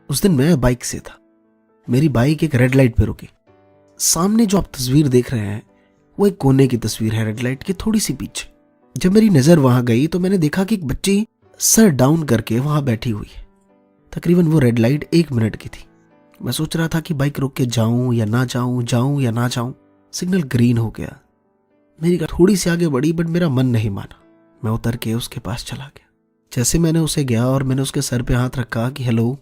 उस दिन मैं बाइक से था। मेरी बाइक एक रेड लाइट पे रुकी। सामने जो आप तस्वीर देख रहे हैं वो एक कोने की तस्वीर है, रेड लाइट के थोड़ी सी पीछे। जब मेरी नजर वहां गई तो मैंने देखा कि एक बच्ची सर डाउन करके वहां बैठी हुई है। तकरीबन वो रेड लाइट 1 मिनट की थी। मैं सोच रहा था कि बाइक रोक के जाऊं या ना जाऊं, जाऊं या ना जाऊं। सिग्नल ग्रीन हो गया। मेरी कार थोड़ी सी आगे बढ़ी, बट मेरा मन नहीं माना। मैं उतर के उसके पास चला गया। जैसे मैंने उसे गया और मैंने उसके सर पे हाथ रखा कि हेलो,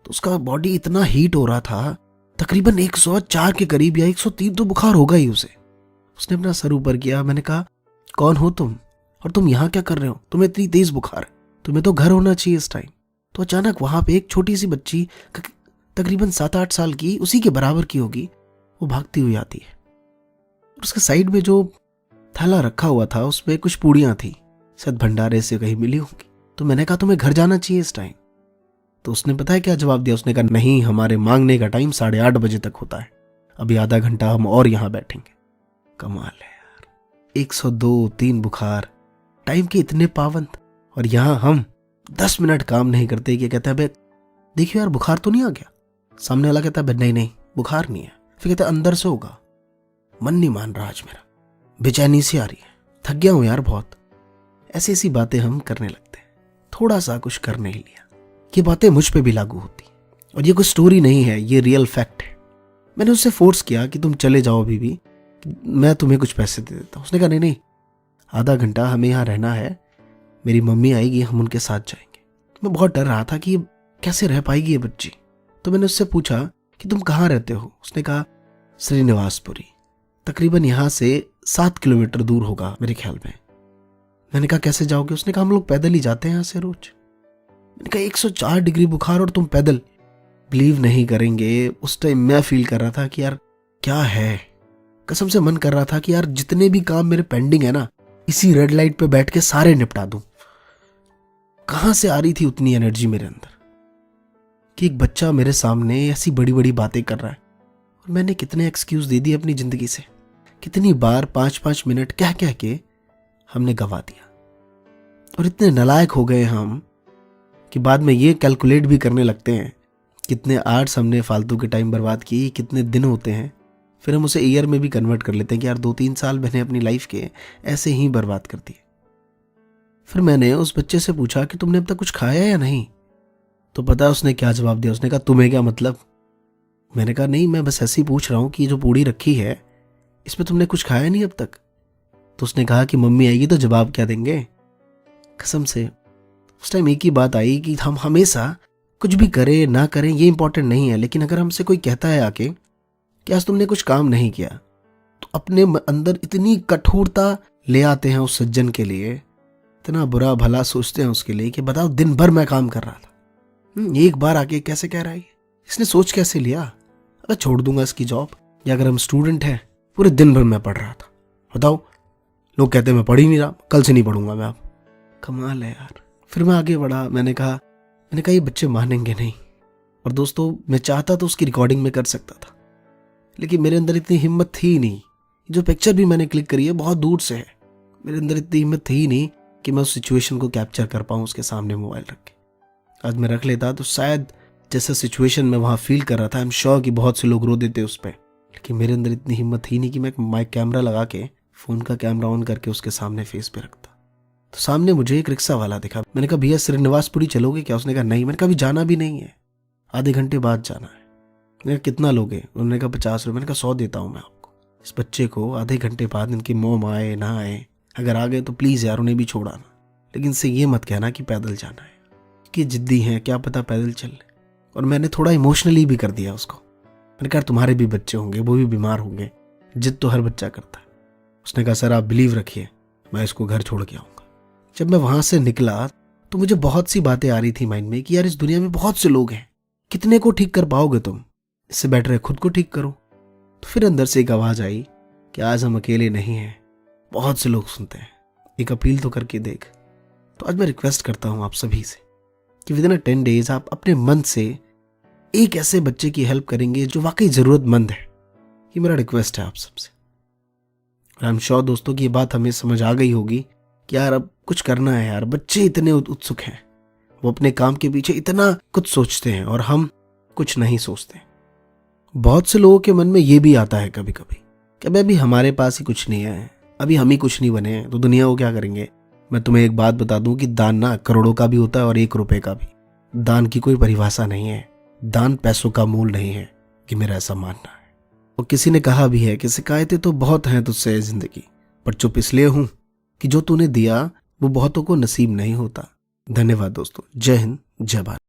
तो उसका बॉडी इतना हीट हो रहा था, तकरीबन 104 के करीब या 103 तो बुखार होगा ही उसे। उसने अपना सर ऊपर किया। मैंने कहा, कौन हो तुम और तुम यहाँ क्या कर रहे हो? तुम्हें इतनी तेज बुखार है, तुम्हें तो घर होना चाहिए इस टाइम। तो अचानक वहां पे एक छोटी सी बच्ची, तकरीबन 7-8 साल की, उसी के बराबर की होगी, वो भागती हुई आती है। उसके साइड में जो थैला रखा हुआ था उसमें कुछ पूड़ियां थी, शायद भंडारे से कहीं मिली होंगी। तो मैंने कहा, तुम्हें घर जाना चाहिए इस टाइम। तो उसने पता है क्या जवाब दिया? उसने कहा, नहीं, हमारे मांगने का टाइम 8:30 बजे तक होता है, अभी आधा घंटा हम और यहाँ बैठेंगे। कमाल है यार, 102-3 बुखार, टाइम के इतने पाबंद, और यहाँ हम 10 मिनट काम नहीं करते कि कहता है, देखियो यार बुखार तो नहीं आ गया? सामने वाला कहता है, नहीं नहीं बुखार नहीं है। फिर कहता है, अंदर से होगा। मन नहीं मान रहा आज मेरा, बेचैनी सी आ रही है, थक गया हूं यार बहुत। ऐसी ऐसी बातें हम करने लगते हैं, थोड़ा सा कुछ कर नहीं लिया। ये बातें मुझ पे भी लागू होती, और ये कोई स्टोरी नहीं है, ये रियल फैक्ट है। मैंने उससे फोर्स किया कि तुम चले जाओ अभी भी, मैं तुम्हें कुछ पैसे दे देता हूँ। उसने कहा, नहीं नहीं, आधा घंटा हमें यहाँ रहना है, मेरी मम्मी आएगी, हम उनके साथ जाएंगे। मैं बहुत डर रहा था कि कैसे रह पाएगी ये बच्ची। तो मैंने उससे पूछा कि तुम कहाँ रहते हो? उसने कहा, श्रीनिवासपुरी, तकरीबन यहाँ से 7 किलोमीटर दूर होगा मेरे ख्याल में। मैंने कहा, कैसे जाओगे? उसने कहा, हम लोग पैदल ही जाते हैं यहाँ से रोज। मैंने कहा, 104 डिग्री बुखार और तुम पैदल? बिलीव नहीं करेंगे, उस टाइम मैं फील कर रहा था कि यार क्या है। कसम से मन कर रहा था कि यार जितने भी काम मेरे पेंडिंग है ना, इसी रेड लाइट पे बैठ के सारे निपटा दूं। कहां से आ रही थी उतनी एनर्जी मेरे अंदर कि एक बच्चा मेरे सामने ऐसी बड़ी बड़ी बातें कर रहा है, और मैंने कितने एक्सक्यूज दे दिए अपनी जिंदगी से। कितनी बार 5-5 मिनट कह कह के हमने गवा दिया, और इतने नालायक हो गए हम कि बाद में ये कैलकुलेट भी करने लगते हैं कितने आवर्स हमने फालतू के टाइम बर्बाद किए, कितने दिन होते हैं। फिर हम उसे ईयर में भी कन्वर्ट कर लेते हैं कि यार 2-3 साल मैंने अपनी लाइफ के ऐसे ही बर्बाद कर दिए। फिर मैंने उस बच्चे से पूछा कि तुमने अब तक कुछ खाया या नहीं? तो पता है उसने क्या जवाब दिया? उसने कहा, तुम्हें क्या मतलब? मैंने कहा, नहीं, मैं बस ऐसे ही पूछ रहा हूँ कि जो पूड़ी रखी है इसमें तुमने कुछ खाया नहीं अब तक? तो उसने कहा कि मम्मी आएगी तो जवाब क्या देंगे। कसम से उस टाइम एक ही बात आई कि हम हमेशा कुछ भी करें ना करें ये इंपॉर्टेंट नहीं है, लेकिन अगर हमसे कोई कहता है आके कि आज तुमने कुछ काम नहीं किया, तो अपने अंदर इतनी कठोरता ले आते हैं उस सज्जन के लिए, इतना बुरा भला सोचते हैं उसके लिए कि बताओ दिन भर मैं काम कर रहा था, एक बार आके कैसे कह रहा है? इसने सोच कैसे लिया अगर छोड़ दूंगा इसकी जॉब? या अगर हम स्टूडेंट हैं, पूरे दिन भर मैं पढ़ रहा था, बताओ लोग कहते हैं मैं पढ़ ही नहीं रहा, कल से नहीं पढ़ूंगा मैं। अब कमाल है यार। फिर मैं आगे बढ़ा। मैंने कहा ये बच्चे मानेंगे नहीं। और दोस्तों, मैं चाहता तो उसकी रिकॉर्डिंग में कर सकता था, लेकिन मेरे अंदर इतनी हिम्मत थी ही नहीं। जो पिक्चर भी मैंने क्लिक करी है बहुत दूर से है, मेरे अंदर इतनी हिम्मत थी ही नहीं कि मैं उस सिचुएशन को कैप्चर कर पाऊँ उसके सामने मोबाइल रख के। आज मैं रख लेता तो शायद जैसा सिचुएशन में वहाँ फील कर रहा था, आई एम श्योर कि बहुत से लोग रो देते उस पर। लेकिन मेरे अंदर इतनी हिम्मत ही नहीं कि मैं माइक कैमरा लगा के, फ़ोन का कैमरा ऑन करके उसके सामने फेस पे रखता। तो सामने मुझे एक रिक्शा वाला दिखा। मैंने कहा, भैया श्रीनिवासपुरी चलोगे क्या? उसने कहा, नहीं। मैंने कहा, अभी जाना भी नहीं है, आधे घंटे बाद जाना है। मैंने कहा, कितना लोगे? उन्होंने कहा, 50 रुपये। मैंने कहा, 100 देता हूँ मैं आपको। इस बच्चे को आधे घंटे बाद इनकी मोम आए ना आए, अगर आ गए तो प्लीज़ यार उन्हें भी छोड़ आना, लेकिन इससे ये मत कहना कि पैदल जाना है, कि जिद्दी हैं, क्या पता पैदल चल ले। और मैंने थोड़ा इमोशनली भी कर दिया उसको। मैंने कहा, तुम्हारे भी बच्चे होंगे, वो भी बीमार होंगे, जिद तो हर बच्चा करता है। उसने कहा, सर आप बिलीव रखिए, मैं इसको घर छोड़ के आऊँगा। जब मैं वहाँ से निकला तो मुझे बहुत सी बातें आ रही थी माइंड में कि यार इस दुनिया में बहुत से लोग हैं, कितने को ठीक कर पाओगे तुम? इससे बेटर है खुद को ठीक करो। तो फिर अंदर से एक आवाज़ आई कि आज हम अकेले नहीं हैं, बहुत से लोग सुनते हैं, एक अपील तो करके देख। तो आज मैं रिक्वेस्ट करता हूँ आप सभी से कि विदिन 10 डेज आप अपने मन से एक ऐसे बच्चे की हेल्प करेंगे जो वाकई ज़रूरतमंद है। ये मेरा रिक्वेस्ट है आप सबसे। और आई एम श्योर दोस्तों की ये बात हमें समझ आ गई होगी कि यार अब कुछ करना है यार। बच्चे इतने उत्सुक हैं, वो अपने काम के पीछे इतना कुछ सोचते हैं, और हम कुछ नहीं सोचते। बहुत से लोगों के मन में ये भी आता है कभी कभी कि अभी हमारे पास ही कुछ नहीं है, अभी हम ही कुछ नहीं बने हैं तो दुनिया को क्या करेंगे। मैं तुम्हें एक बात बता दूं कि दान ना करोड़ों का भी होता है और 1 रुपए का भी। दान की कोई परिभाषा नहीं है, दान पैसों का मूल नहीं है, कि मेरा ऐसा मानना है। और किसी ने कहा भी है कि शिकायतें तो बहुत हैं तुझसे जिंदगी, पर चुप इसलिए हूं कि जो तूने दिया वो बहुतों को नसीब नहीं होता। धन्यवाद दोस्तों। जय हिंद, जय भारत।